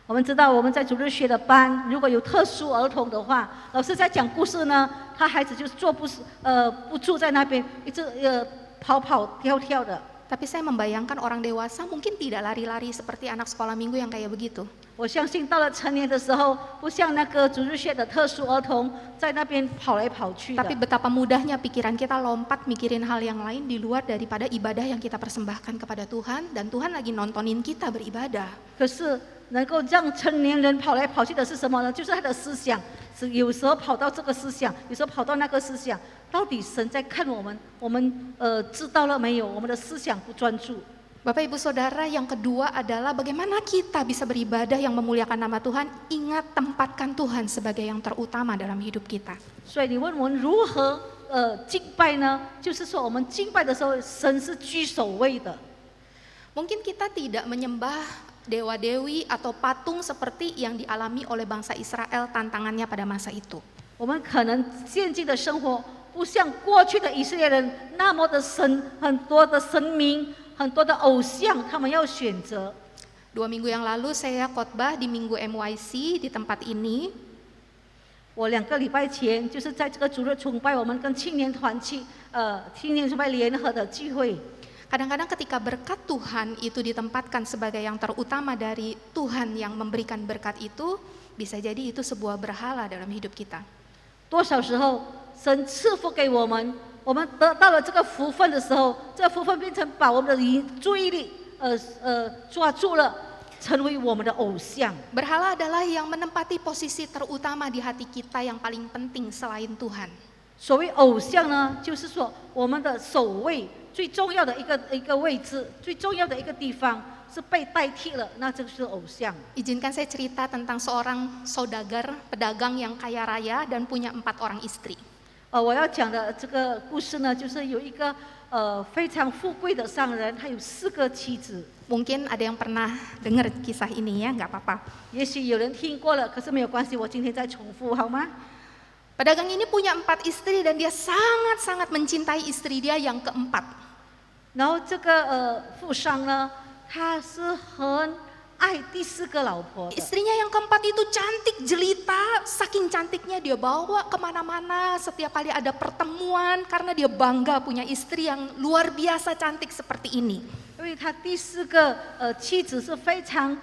B: 我们知道我们在主日学的班，如果有特殊儿童的话，老师在讲故事呢，他孩子就不住在那边，一直跑跳跳的。
A: Tapi saya membayangkan orang dewasa mungkin tidak lari-lari seperti anak sekolah minggu yang kayak begitu.
B: 我相信到了成年的时候，不像那个主日学的特殊儿童在那边跑来跑去的。
A: Tapi betapa mudahnya pikiran kita lompat mikirin hal yang lain di luar daripada ibadah yang kita persembahkan kepada Tuhan, dan Tuhan lagi nontonin kita beribadah.
B: 可是能够让成年人跑来跑去的是什么呢？就是他的思想，是有时候跑到这个思想，有时候跑到那个思想。到底神在看我们，我们知道了没有？我们的思想不专注。
A: Bapak Ibu Saudara, yang kedua adalah bagaimana kita bisa beribadah yang memuliakan nama Tuhan. Ingat, tempatkan Tuhan sebagai yang terutama dalam hidup kita.
B: 所以你问我们如何敬拜呢？就是说我们敬拜的时候，神是居首位的。
A: Mungkin kita tidak menyembah dewa-dewi atau patung seperti yang dialami oleh bangsa Israel tantangannya pada masa itu.
B: 我们可能现今的生活不像过去的以色列人那么的很多的神明、很多的偶像，他们要选择。
A: 2 minggu yang lalu saya khotbah di minggu MYC di tempat ini.
B: 我2个礼拜前就是在这个主日崇拜，我们跟青年团去青年崇拜联合的聚会。
A: Kadang-kadang ketika berkat Tuhan itu ditempatkan sebagai yang terutama dari Tuhan yang memberikan berkat itu, bisa jadi itu sebuah berhala dalam hidup kita.
B: 多少时候神赐福给我们，我们得到了这个福分的时候，这个福分变成把我们的注意力抓住了，成为我们的偶像。
A: Berhala adalah yang menempati posisi terutama di hati kita yang paling penting selain Tuhan.
B: 所谓偶像呢，就是说我们的首位最重要的一个位置，最重要的一个地方是被代替了，那这就是偶像。
A: Izinkan saya cerita tentang seorang saudagar, pedagang yang kaya raya dan punya 4 orang istri.
B: 我要讲的这个故事呢，就是有一个非常富贵的商人，他有4个妻子。
A: Mungkin ada yang pernah dengar kisah ini ya, nggak apa-apa.
B: 也许有人听过了，可是没有关系，我今天再重复好吗？
A: Pedagang ini punya 4 istri dan dia sangat-sangat mencintai istri dia yang keempat.
B: 然后这个富商呢，他是很爱第4个老婆的。
A: Istrinya yang keempat itu cantik jelita, saking cantiknya dia bawa kemana-mana setiap kali ada pertemuan karena dia bangga punya istri yang luar biasa cantik seperti ini.
B: 因为他第4个妻子是非常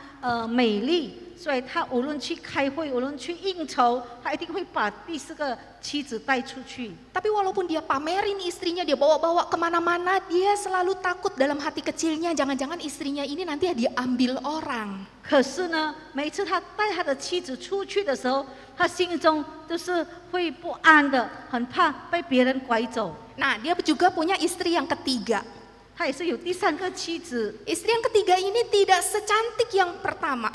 B: 美丽，所以他无论去开会，无论去应酬，他一定会把第4个妻子带出去。
A: Tapi walaupun dia pamerin istrinya, dia bawa-bawa kemana-mana, dia selalu takut dalam hati kecilnya jangan-jangan istrinya ini nanti diambil orang.
B: 可是呢，每一次他带他的妻子出去的时候，他心中都是会不安的，很怕被别人拐走。
A: Nah, dia juga punya istri yang ketiga.
B: 他也是有第3个妻子，
A: Istri yang ketiga ini tidak secantik yang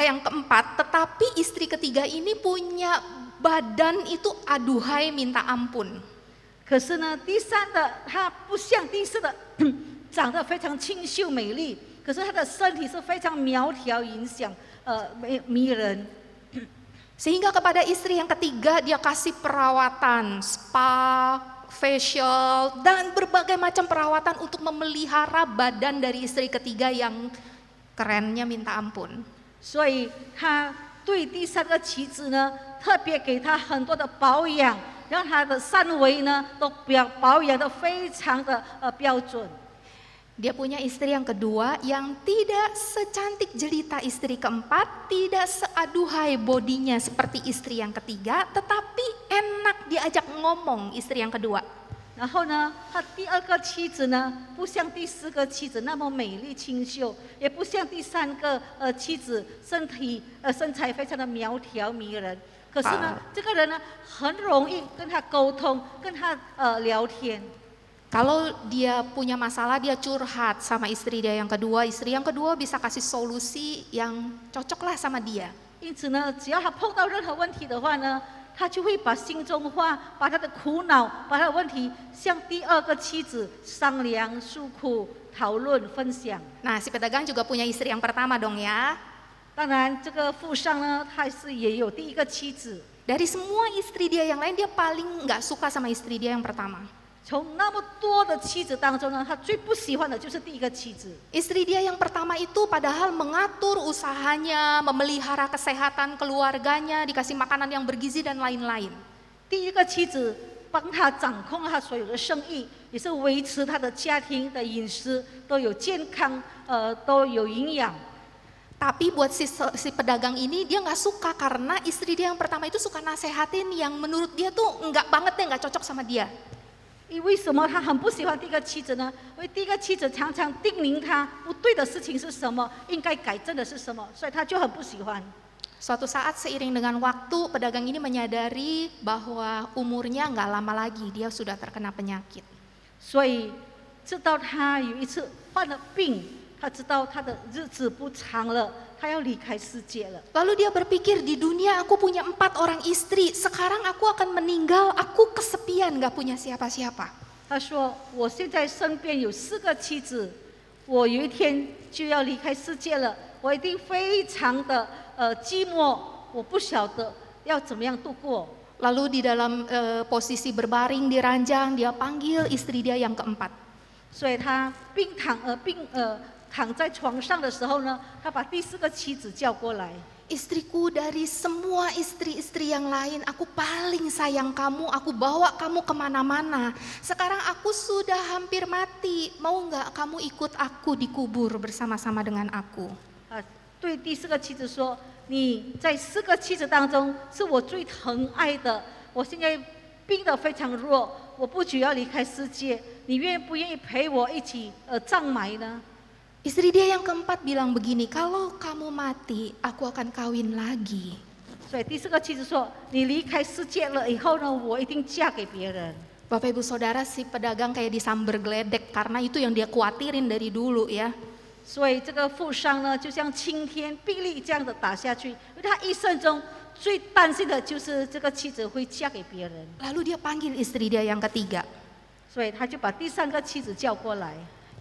A: yang keempat, tetapi istri ketiga ini punya badan itu aduhai minta ampun.
B: 可是呢，第3的他不像第4的长得非常清秀美丽，可是他的身体是非常苗条迷人。
A: Sehingga kepada istri yang ketiga dia kasih perawatan, spa, facial, dan berbagai macam perawatan untuk memelihara badan dari istri ketiga yang kerennya minta ampun.
B: 所以他对第3个妻子呢，特别给她很多的保养，让她的三围呢都保养得非常的标准。
A: Dia punya istri yang kedua yang tidak secantik jelita istri keempat, tidak seaduhai bodinya seperti istri yang ketiga, tetapi enak diajak ngomong istri yang kedua.
B: 然后呢，他第2个妻子呢，不像第4个妻子那么美丽清秀，也不像第3个妻子身材非常的苗条迷人。可是呢，这个人呢，很容易跟他沟通，跟他聊天。
A: Kalau dia punya masalah, dia curhat sama istri dia yang kedua. Istri yang kedua bisa kasih solusi yang cocoklah sama dia.
B: 因此呢，只要他碰到任何问题的话呢，他就会把心中话、把他的苦恼、把他的问题向第2个妻子商量、诉苦、讨论、分享。
A: Nah, si pedagang juga punya istri yang pertama dong ya.
B: 当然，这个富商呢，他也有第1个妻子。
A: Dari semua istri dia yang lain, dia paling nggak suka sama istri dia yang pertama.
B: 从那么多的妻子当中呢，他最不喜欢的就是第1个妻子。
A: Istri dia yang pertama itu padahal mengatur usahanya, memelihara kesehatan keluarganya, dikasih makanan yang bergizi dan lain-lain.
B: 第1个妻子帮他掌控了他所有的生意，也是维持他的家庭的饮食都有健康，都有营养。
A: Tapi buat si pedagang ini dia nggak suka karena istri dia yang pertama itu suka nasehatin yang menurut dia tuh nggak banget deh, nggak cocok sama dia.
B: 为什么他很不喜欢第1个妻子呢？因为第1个妻子常常叮咛他不对的事情是什么，应该改正的是什么，所以他就很不喜欢。
A: Suatu saat seiring dengan waktu, pedagang ini menyadari bahwa umurnya nggak lama lagi, dia sudah terkena penyakit.
B: 所以直到他有一次患了病，他知道他的日子不长了，他要离开世界了。
A: Lalu dia berpikir, di dunia aku punya 4 orang istri, sekarang aku akan meninggal, aku kesepian, nggak punya siapa-siapa.
B: 他说：“我现在身边有4个妻子，我有一天就要离开世界了，我一定非常的寂寞，我不晓得要怎么样度过。”
A: Lalu di dalam posisi berbaring di ranjang, dia panggil istri dia yang keempat.
B: 所以他躺在床上的时候呢，他把第4个妻子叫过来。
A: Istriku, dari semua istri-istri yang lain, aku paling sayang kamu, aku bawa kamu kemana-mana. Sekarang aku sudah hampir mati, mau nggak kamu ikut aku dikubur bersama-sama dengan aku?
B: 对第4个妻子说：“你在4个妻子当中是我最疼爱的，我现在病得非常弱，我不久要离开世界，你愿不愿意陪我一起葬埋呢？”
A: Istri dia yang keempat bilang begini, kalau kamu mati, aku akan kawin lagi.
B: 所以第4个妻子说：“你离开世界了以后呢，我一定嫁给别人。”
A: Bapak Ibu Saudara, si pedagang kayak disamber geledek karena itu yang dia khawatirin dari dulu ya.
B: 所以这个富商呢，就像晴天霹雳这样的打下去，因为他一生中最担心的就是这个妻子会嫁给别人，
A: Lalu dia panggil istri dia yang ketiga.
B: 所以他就把第三个妻子叫过来。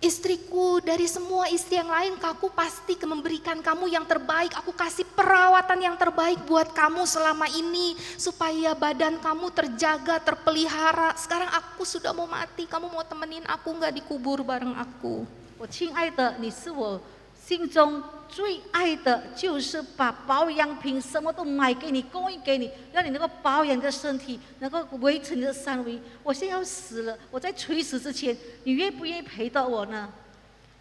A: Istriku, dari semua istri yang lain, aku pasti memberikan kamu yang terbaik. Aku kasih perawatan yang terbaik buat kamu selama ini, supaya badan kamu terjaga, terpelihara. Sekarang aku sudah mau mati, kamu mau temenin aku nggak dikubur bareng aku?
B: 我亲爱的，你是我心中最爱的，就是把保养品什么都买给你，供应给你，让你能够保养你的身体，能够维持你的三维。我现在要死了，我在垂死之前，你愿不愿意陪到我呢？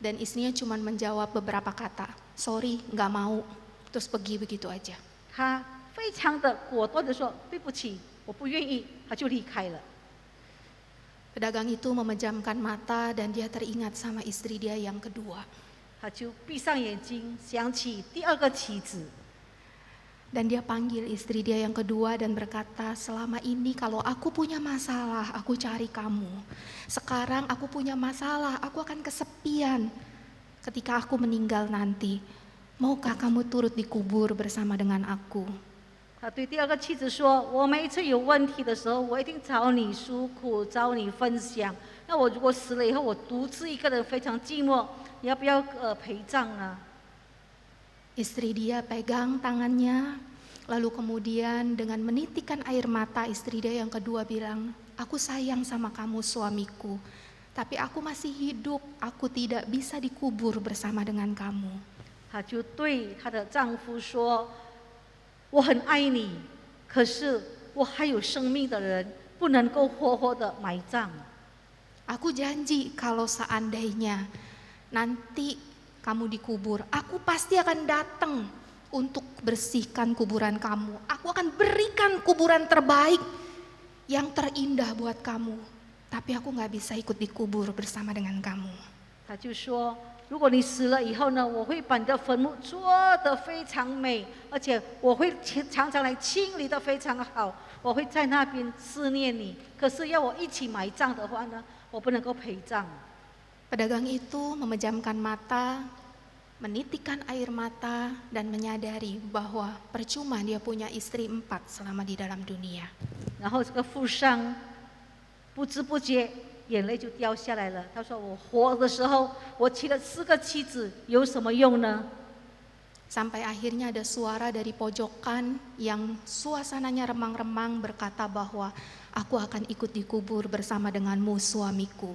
A: Dan istrinya cuma menjawab beberapa kata, sorry, nggak mau. Terus pergi begitu aja.
B: 他非常的果断的说：“对不起，我不愿意。”他就离开了。
A: Pedagang itu memejamkan mata dan dia teringat sama istri dia yang kedua.
B: 他就闭上眼睛，想起第二个妻子，
A: Dan dia panggil istri dia yang kedua dan berkata, selama ini kalau aku punya masalah, aku cari kamu. Sekarang aku punya masalah, aku akan kesepian. Ketika aku meninggal nanti, maukah kamu turut dikubur bersama dengan aku?
B: 他对第二个妻子说：“我每一次有问题的时候，我一定找你诉苦，找你分享。那我如果死了以后，我独自一个人非常寂寞，你要不要陪葬呢？”
A: Istri dia pegang tangannya, lalu kemudian dengan menitikan air mata istri dia yang kedua bilang, aku sayang sama kamu suamiku, tapi aku masih hidup, aku tidak bisa dikubur bersama dengan kamu.
B: 她就对她的丈夫说：“我很爱你，可是我还有生命的人，不能够活活的埋葬。
A: Aku janji kalau seandainya nanti kamu dikubur, aku pasti akan datang untuk bersihkan kuburan kamu. Aku akan berikan kuburan terbaik yang terindah buat kamu. Tapi aku gak bisa ikut dikubur bersama dengan kamu. ”
B: 他就说：“如果你死了以后呢，我会把你的坟墓做得非常美，而且我会常常来清理得非常好，我会在那边思念你。可是要我一起埋葬的话呢，我不能够陪葬。”
A: Pedagang itu memejamkan mata, menitikan air mata, dan menyadari bahwa percuma dia punya istri 4 selama di dalam dunia.
B: 然后这个富商不知不觉眼泪就掉下来了。他说：“我活的时候，我娶了4个妻子，有什么用呢？”
A: Sampai akhirnya ada suara dari pojokan yang suasananya remang-remang berkata bahwa aku akan ikut dikubur bersama denganmu suamiku.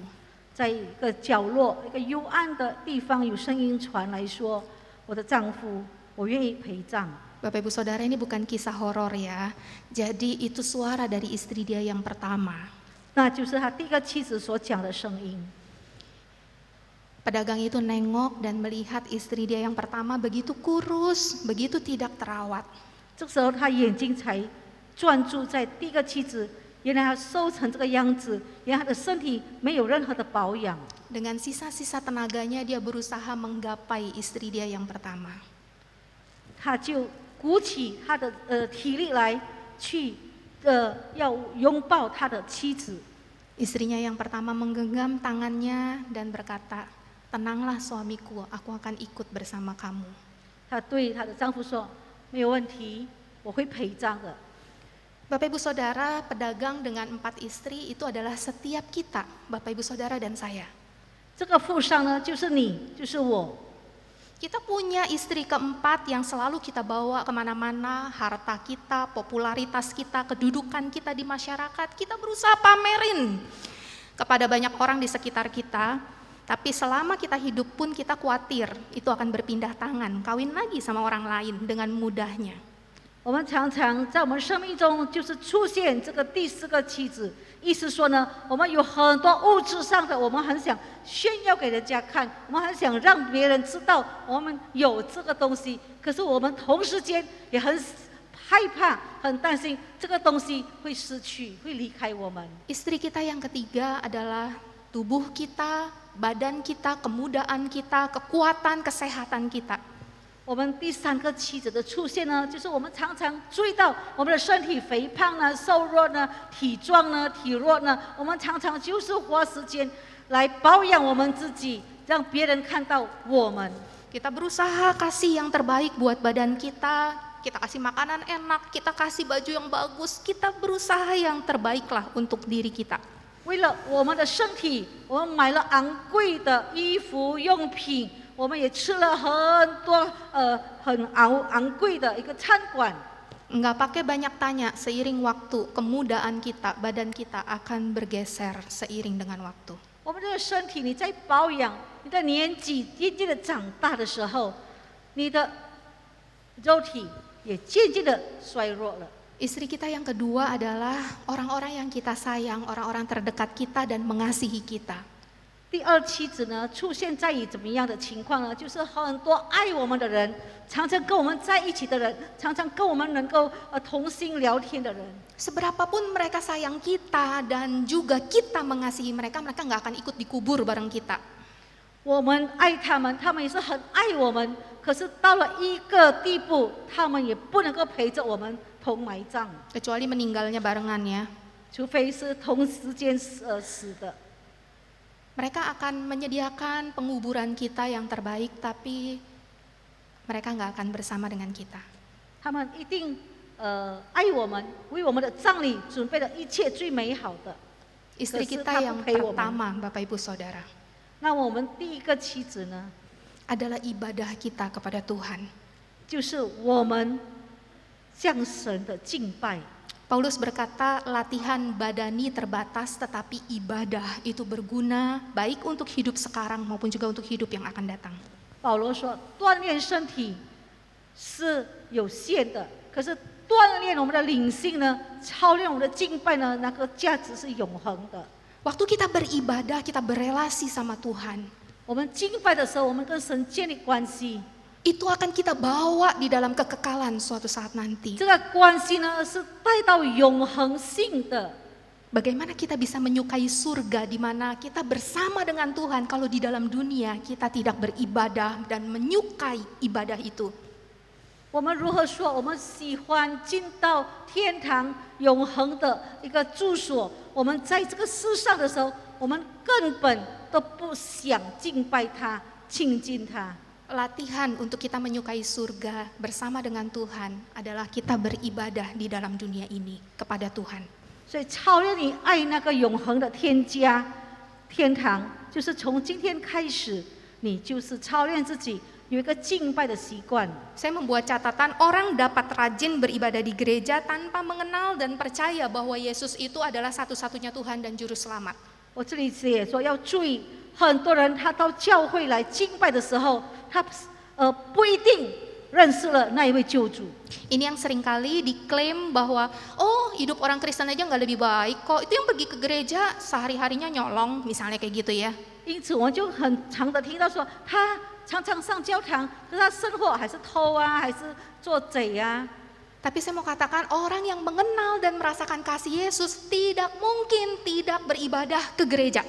B: 在一个角落、一个幽暗的地方，有声音传来说：“我的丈夫，我愿意陪葬。”
A: Bapak Ibu Saudara, ini bukan kisah horor ya. Jadi itu suara dari istri dia yang pertama.
B: 那就是他第一个妻子所讲的声音。
A: Pedagang itu nengok dan melihat istri dia yang pertama begitu kurus, begitu tidak terawat.
B: 这时候他眼睛才专注在第一个妻子，原来他瘦成这个样子，原来他的身体没有任何的保养。
A: Dengan sisa-sisa tenaganya dia berusaha menggapai istri dia yang pertama.
B: 他就鼓起他的体力来去要拥抱他的妻子。
A: Istrinya yang pertama menggenggam tangannya dan berkata, tenanglah suamiku, aku akan ikut bersama kamu.
B: 她对她的丈夫说：“没有问题，我会陪葬的。”
A: Bapak Ibu Saudara, pedagang dengan 4 istri itu adalah setiap kita, Bapak Ibu Saudara dan saya.
B: 这个富商呢，就是你，就是我。
A: Kita punya istri keempat yang selalu kita bawa kemana-mana, harta kita, popularitas kita, kedudukan kita di masyarakat, kita berusaha pamerin kepada banyak orang di sekitar kita. Tapi selama kita hidup pun kita khawatir itu akan berpindah tangan, kawin lagi sama orang lain dengan mudahnya.
B: 我们常常在我们生命中就是出现这个第4个妻子，意思说呢，我们有很多物质上的，我们很想炫耀给人家看，我们很想让别人知道我们有这个东西，可是我们同时间也很害怕、很担心这个东西会失去，会离开我们。
A: Istri kita yang ketiga adalah tubuh kita, badan kita, kemudaan kita, kekuatan, kesehatan kita.
B: 我们第3个妻子的出现呢，就是我们常常注意到我们的身体肥胖呢、瘦弱呢、体壮呢、体弱呢，我们常常就是花时间来保养我们自己，让别人看到我们。
A: Kita berusaha kasih yang terbaik buat badan kita, kita kasih makanan enak, kita kasih baju yang bagus, kita berusaha yang terbaik lah untuk diri kita.
B: 为了我们的身体，我们买了昂贵的衣服用品，我们也吃了很多很昂贵的一个餐馆。
A: Nggak pakai banyak tanya, seiring waktu, kemudaan kita, badan kita akan bergeser seiring dengan waktu.
B: 我们这个身体，你在保养，你的年纪渐渐的长大的时候，你的肉体也渐渐的衰弱了。
A: Istri kita yang kedua adalah orang-orang yang kita sayang, orang-orang terdekat kita dan mengasihi kita.
B: 第二妻子呢，出现在于怎么样的情况呢？就是很多爱我们的人，常常跟我们在一起的人，常常跟我们能够同心聊天的人。
A: Seberapapun mereka sayang kita dan juga kita mengasihi mereka, mereka nggak akan ikut dikubur bareng kita.
B: 我们爱他们，他们也是很爱我们。可是到了一个地步，他们也不能够陪着我们同埋葬，
A: Kecuali meninggalnya barengan ya.
B: 除非是同时间死的。
A: Mereka akan menyediakan penguburan kita yang terbaik, tapi mereka nggak akan bersama dengan kita.
B: 他们一定爱我们，为我们的葬礼准备了一切最美好的。
A: Istri kita yang pertama, Bapak Ibu Saudara,
B: 那我们第一个妻子呢，
A: adalah ibadah kita kepada Tuhan.
B: 就是我们向神的敬拜。
A: Paulus berkata, latihan badani terbatas tetapi ibadah itu berguna baik untuk hidup sekarang maupun juga untuk hidup yang akan datang.
B: 保罗说，锻炼身体是有限的，可是锻炼我们的灵性呢，操练我们的敬拜呢，那个价值是永恒的。
A: Waktu kita beribadah, kita berelasi sama Tuhan.
B: 我们敬拜的时候，我们跟神建立关系，
A: Itu akan kita bawa di dalam kekekalan suatu saat nanti.
B: 这个关系呢是带到永恒性的。
A: Bagaimana kita bisa menyukai surga di mana kita bersama dengan Tuhan kalau di dalam dunia kita tidak beribadah dan menyukai ibadah itu.
B: 我们如何说我们喜欢进到天堂永恒的一个住所？我们在这个世上的时候，我们根本都不想敬拜他、亲近他。
A: Latihan untuk kita menyukai surga bersama dengan Tuhan adalah kita beribadah di dalam dunia ini kepada Tuhan.
B: 所以操练你爱那个永恒的天家、天堂，就是从今天开始，你就是操练自己有一个敬拜的习惯。
A: Saya membuat catatan orang dapat rajin beribadah di gereja tanpa mengenal dan percaya bahwa Yesus itu adalah satu-satunya Tuhan dan Juru Selamat.
B: 我这里也说要注意，很多人他到教会来敬拜的时候，他不一定认识了那一位救主。
A: Ini yang seringkali diklaim bahwa oh hidup orang Kristen aja nggak lebih baik kok, itu yang pergi ke gereja sehari-harinya nyolong misalnya kayak gitu ya.
B: 因此，我们就很常的听到说，他常常上教堂，可是他生活还是偷啊，还是做贼啊。
A: Tapi saya mau katakan orang yang mengenal dan merasakan kasih Yesus tidak mungkin tidak beribadah ke gereja.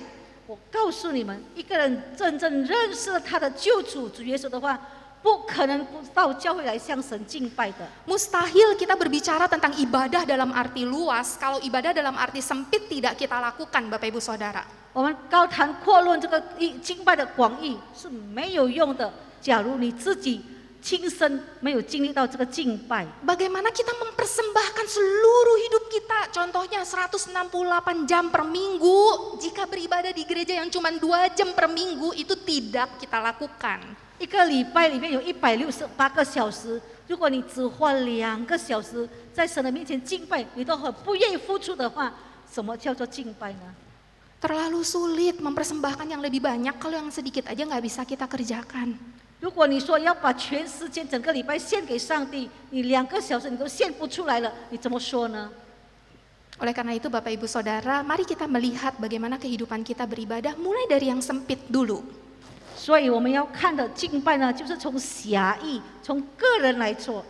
B: 我告诉你们，一个人真正认识了他的救主主耶稣的话，不可能不到教会来向神敬拜的。
A: Mustahil kita berbicara tentang ibadah dalam arti luas kalau ibadah dalam arti sempit tidak kita lakukan, Bapak Ibu Saudara.
B: 我们高谈阔论这个敬拜的广义是没有用的。假如你自己亲身没有经历到这个敬拜，
A: Bagaimana kita mempersembahkan seluruh hidup kita, contohnya 168 jam per minggu, jika beribadah di gereja yang cuma 2 jam per minggu itu tidak kita lakukan.
B: 一个礼拜里面有168个小时，如果你只花2个小时在神的面前敬拜，你都很不愿意付出的话，什么叫做敬拜呢？
A: Terlalu sulit mempersembahkan yang lebih banyak kalau yang sedikit aja nggak bisa kita kerjakan.
B: 如果你说要把全时间整个礼拜献给上帝，你2个小时你都献不出来了，你怎么说呢？
A: Oleh karena itu Bapak Ibu Saudara, mari kita melihat bagaimana kehidupan kita beribadah mulai dari yang sempit dulu.
B: 所以我们要看的敬拜呢，就是从狭义、从个人来做。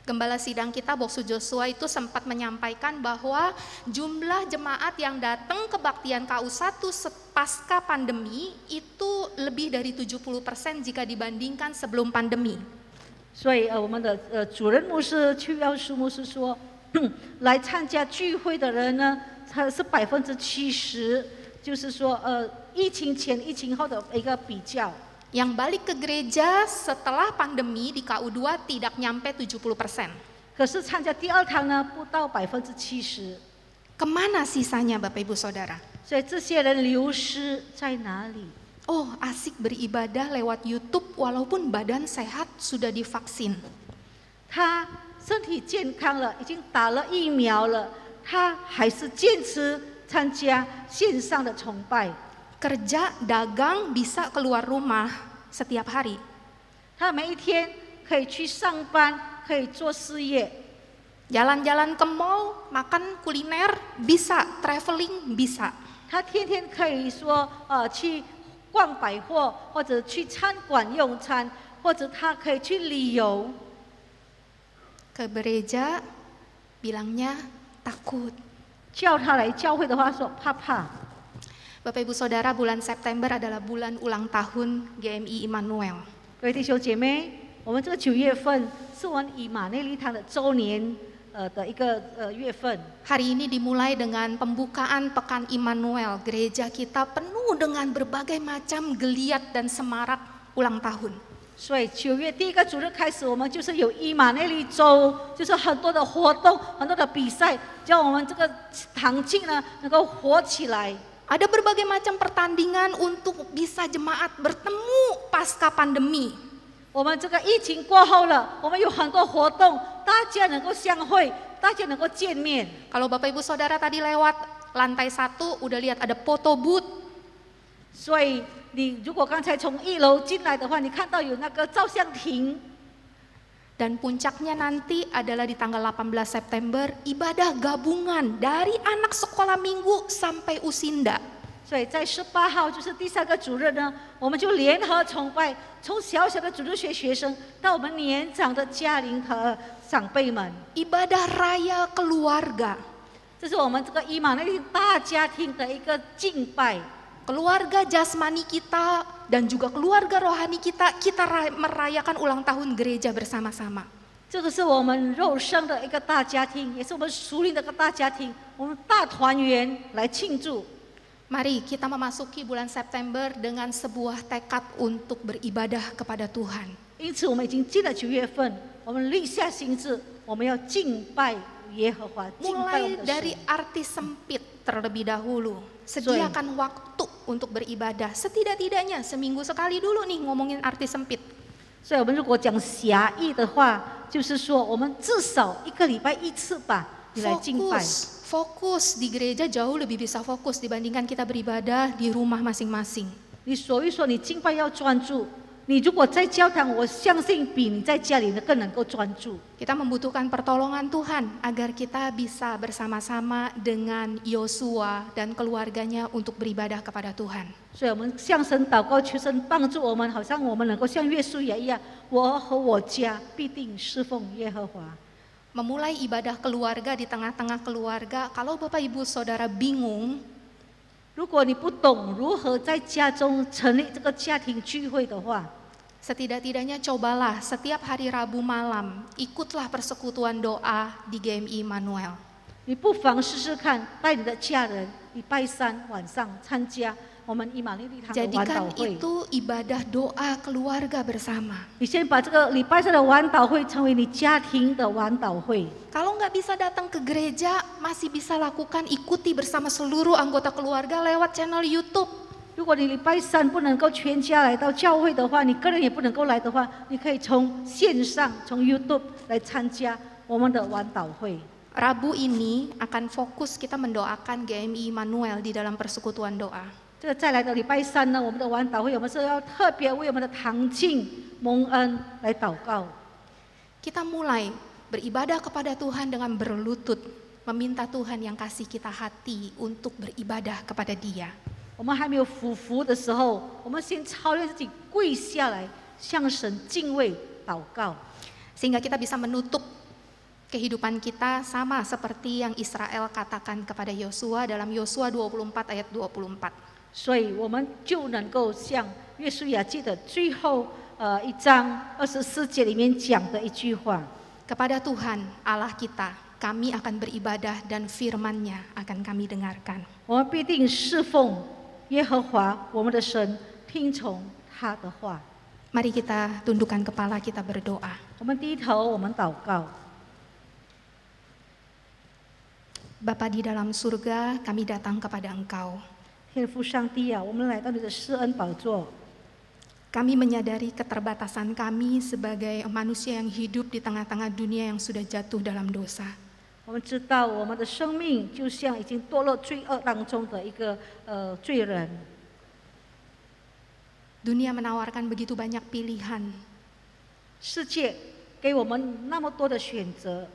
A: Gembala sidang kita Boksu Joshua itu sempat menyampaikan bahwa jumlah jemaat yang datang ke Kebaktian KU1 pasca pandemi itu lebih dari 70% jika dibandingkan sebelum pandemi.
B: 所以我们的主任牧师屈耀书牧师说，来参加聚会的人呢，他是70%，就是说疫情前、疫情后的一个比较。
A: Yang balik ke gereja setelah pandemi di KU2 tidak nyampe 70%.
B: 可是参加第二堂呢，不到70%，
A: Kemana sisanya Bapak Ibu Saudara?
B: 所以这些人流失在哪里？
A: Oh, asik beribadah lewat YouTube walaupun badan sehat sudah divaksin.
B: 他身体健康了，已经打了疫苗了，他还是坚持参加线上的崇拜。
A: Kerja, dagang, bisa keluar rumah setiap hari.
B: 他每一天可以去上班，可以做事业，
A: Jalan-jalan ke mall, makan kuliner, bisa. Traveling, bisa.
B: 他天天可以说去逛百货，或者去餐馆用餐，或者他可以去旅游。
A: Ke gereja, bilangnya takut.
B: 叫他来教会的话说怕怕。
A: Bapak Ibu Saudara, bulan September adalah bulan ulang tahun GMI Immanuel.
B: 各位弟兄姐妹，我们这个9月份是我们以马内利堂的周年的一个月份。
A: Hari ini dimulai dengan pembukaan Pekan Immanuel. Gereja kita penuh dengan berbagai macam geliat dan semarak ulang tahun.
B: 所以9月第一个主日开始，我们就是有以马内利周，就是很多的活动、很多的比赛，叫我们这个堂庆呢能够活起来。
A: Ada berbagai macam pertandingan untuk bisa jemaat bertemu pasca pandemi.
B: 我们这个疫情过后了，我们有很多活动，大家能够相会，大家能够见面。
A: Kalau Bapak Ibu Saudara tadi lewat lantai 1 udah lihat ada foto booth.
B: 所以你如果刚才从1楼进来的话，你看到有那个照相亭。
A: Dan puncaknya nanti adalah di tanggal 18 September ibadah gabungan dari anak sekolah minggu sampai usinda.
B: 所以在18号就是第3个主日呢，我们就联合崇拜，从小小的主日学学生到我们年长的家庭和长辈们。
A: Ibadah raya keluarga.
B: 这是我们这个以马内利大家庭的一个敬拜。
A: Keluarga jasmani kita dan juga keluarga rohani kita, merayakan ulang tahun gereja bersama-sama.
B: 这个是我们肉身的一个大家庭，也是我们属灵的一个大家庭，我们大团圆来庆祝。
A: Mari kita memasuki bulan September dengan sebuah tekad untuk beribadah kepada Tuhan.
B: 因此，我们已经进了9月份，我们立下心志，我们要敬拜耶和华，敬拜我们
A: Mulai
B: 的
A: dari
B: 神。
A: arti sempit terlebih dahulu. Sediakan waktu untuk beribadah. Setidak-tidaknya seminggu sekali dulu nih ngomongin arti sempit.
B: 所以，我们如果讲狭义的话，就是说，我们至少1个礼拜1次吧，你来敬拜。
A: Fokus di gereja jauh lebih bisa fokus dibandingkan kita beribadah di rumah masing-masing.
B: 你所以说，你敬拜要专注。你如果在教堂，我相信比你在家里呢更能够专注。
A: Kita membutuhkan pertolongan Tuhan agar kita bisa bersama-sama dengan Yosua dan keluarganya untuk beribadah kepada Tuhan.
B: 所以我们向神祷告，求神帮助我们，好像我们能够像约书亚一样，我和我家必定侍奉耶和华。
A: Memulai ibadah keluarga di tengah-tengah keluarga, kalau Bapak Ibu Saudara bingung,
B: 如果你不懂如何在家中成立这个家庭聚会的话，
A: setidak-tidaknya cobalah setiap hari Rabu malam, ikutlah persekutuan doa di GMI Immanuel.
B: 你不妨试试看，带你的家人礼拜3晚上参加我们以马内利堂的晚祷
A: Jadikan
B: 会。
A: itu ibadah doa keluarga bersama.
B: 你先把这个礼拜3的晚祷会成为你家庭的晚祷会。
A: Kalau nggak bisa datang ke gereja, masih bisa lakukan ikuti bersama seluruh anggota keluarga lewat channel YouTube.
B: 如果你礼拜3不能够全家来到教会的话，你个人也不能够来的话，你可以从线上从 YouTube 来参加我们的晚祷会。
A: Rabu ini akan fokus kita mendoakan GMI Immanuel di dalam persekutuan doa.
B: 这个再来的礼拜3呢，我们的晚祷会，我们是要特别为我们的堂庆蒙恩来祷告。
A: Kita mulai beribadah kepada Tuhan dengan berlutut, meminta Tuhan yang kasih kita hati untuk beribadah kepada Dia.
B: 我们还没有俯伏的时候，我们先操练自己跪下来，向神敬畏祷告，
A: Sehingga kita bisa menutup kehidupan kita sama seperti yang Israel katakan kepada Yosua dalam Yosua 24 ayat 24.
B: 所以我们就能够像约书亚记的最后1章24节里面讲的一句话。
A: Kepada Tuhan Allah kita, kami akan beribadah dan firman-Nya akan kami dengarkan.
B: 我们必定侍奉耶和华我们的神听从他的话。
A: Mari kita tundukkan kepala, kita berdoa.
B: 我们低头，我们祷告。
A: Bapa di dalam surga, kami datang kepada Engkau.
B: 天父上帝啊，我们来到你的施恩宝座，
A: Kami menyadari keterbatasan kami sebagai manusia yang hidup di tengah-tengah dunia yang sudah jatuh dalam dosa.
B: 我们知道我们的生命就像已经堕落罪恶当中的一个罪人。
A: Dunia menawarkan begitu banyak pilihan,
B: 世界给我们那么多的选择，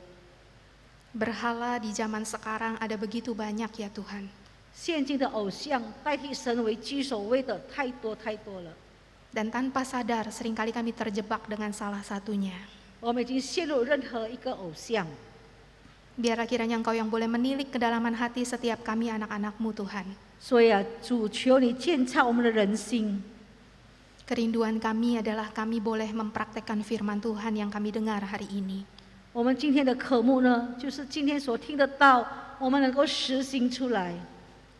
A: berhala di zaman sekarang ada begitu banyak ya Tuhan.
B: 现今的偶像代替神为居首位的太多太多了。
A: Dan tanpa sadar seringkali kami terjebak dengan salah satunya.
B: 我们已经陷入任何一个偶像。
A: Biarlah kiranya Engkau yang boleh menilik kedalaman hati setiap kami anak-anak-Mu Tuhan.
B: 所以啊，主求你鉴察我们的人心。
A: Kerinduan kami adalah kami boleh mempraktekkan firman Tuhan yang kami dengar hari ini.
B: 我们今天的科目呢，就是今天所听得到，我们能够实行出来。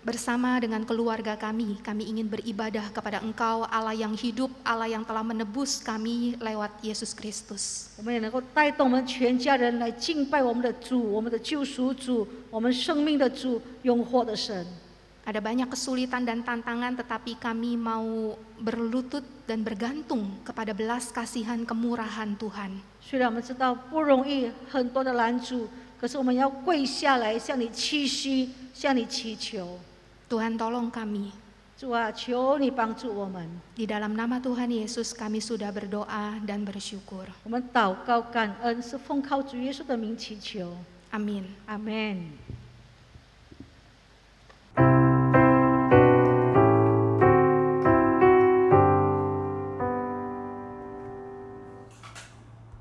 A: Bersama dengan keluarga kami ingin beribadah kepada Engkau, Allah yang hidup, Allah yang telah menebus kami lewat Yesus Kristus.
B: 我们也能够带动我们全家人来敬拜我们的主，我们的救赎主，我们生命的主，永活的神。
A: Ada banyak kesulitan dan tantangan, tetapi kami mau berlutut dan bergantung kepada belas kasihan kemurahan Tuhan.
B: 虽然我们知道不容易，很多的拦阻，可是我们要跪下来向你屈膝，向你祈求。
A: Tuhan tolong kami.
B: 主啊，求你帮助我们。
A: Di dalam nama Tuhan Yesus kami sudah berdoa dan bersyukur.
B: 我们祷告感恩，是奉靠主耶稣的名祈求。
A: Amin.
B: 阿门。